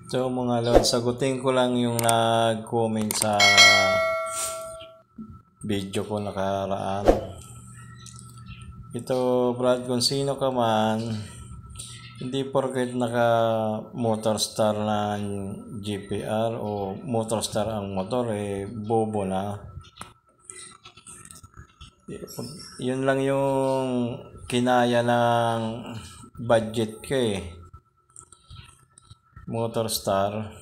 So mga lord, sagutin ko lang yung nag-comment sa video ko nakaraan. Ito Brad, kung sino ka man, hindi porket naka Motorstar ng GPR o Motorstar ang motor, bobo na. Yun lang yung kinaya ng budget ko Motorstar.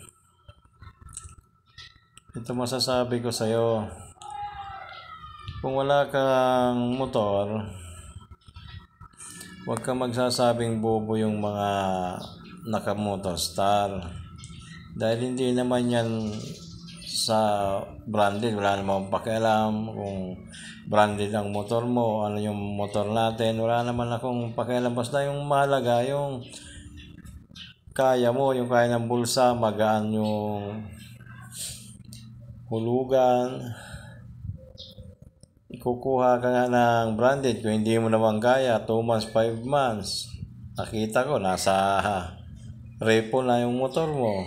Ito masasabi ko sa'yo, kung wala kang motor, huwag kang magsasabing bobo yung mga naka-Motorstar. Dahil hindi naman yan sa branded, wala namang pakialam kung branded ang motor mo, ano yung motor natin, wala naman akong pakialam. Basta yung mahalaga, yung kaya mo, yung kaya ng bulsa, magaan yung hulugan. Ikukuha ka nga ng branded, kung hindi mo naman kaya, 2 months, 5 months, nakita ko, nasa repo na yung motor mo.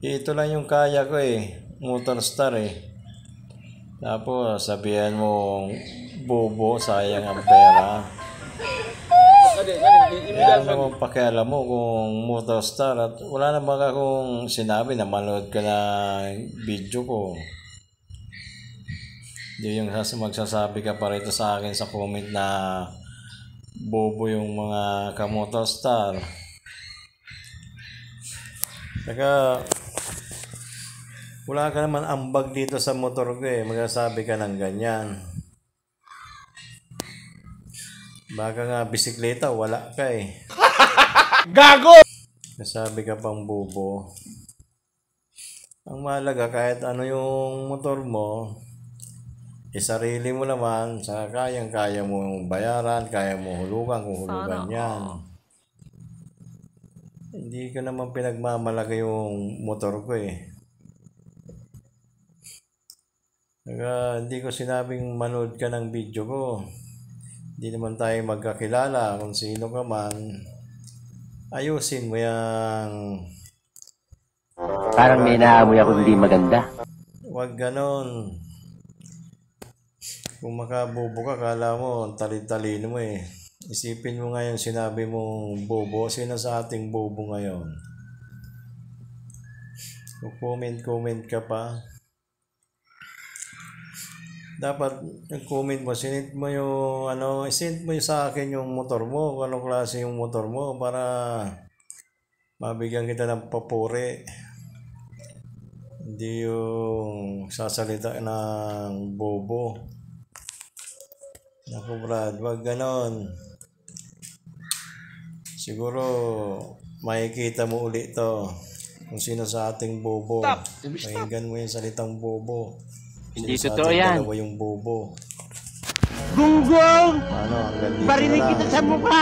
Ito lang yung kaya ko Motorstar Tapos sabihan mo bobo, sayang ang pera. Ano naman pakialam mo kung Motorstar, at wala naman akong sinabi na manood ka ng video ko. Hindi yung magsasabi ka pa rito sa akin sa comment na bobo yung mga ka-Motorstar. Saka wala ka naman ambag dito sa motor ko magsasabi ka ng ganyan. Baka nga bisikleta, wala ka Gago! Nasabi ka pang bobo. Ang mahalaga, kahit ano yung motor mo, sarili mo naman, saka kayang-kaya mo bayaran, kaya mo hulugan kung hulugan yan. Hindi ko naman pinagmamalaki yung motor ko Hindi ko sinabing manood ka ng video ko. Hindi naman tayo magkakilala. Kung sino ka man, ayusin mo yung... Parang may naamoy ako hindi maganda. Huwag ganon. Kung makabobo ka, kala mo, talino mo Isipin mo ngayon, sinabi mong bobo. Sino sa ating bobo ngayon? Kung comment ka pa, dapat nag-comment mo, sinit mo yung isend mo sa akin yung motor mo, kung anong klase yung motor mo, para mabigyan kita ng papuri. Hindi yung sasalita ng bobo. Naku Brad, wag ganon. Siguro makikita mo ulit to kung sino sa ating bobo. Pakinggan mo yung salitang bobo. Hindi totoo yan. Dalawa yung bobo. Gunggong! Ano, hanggang dito Barinig na lang. kita sa mukha!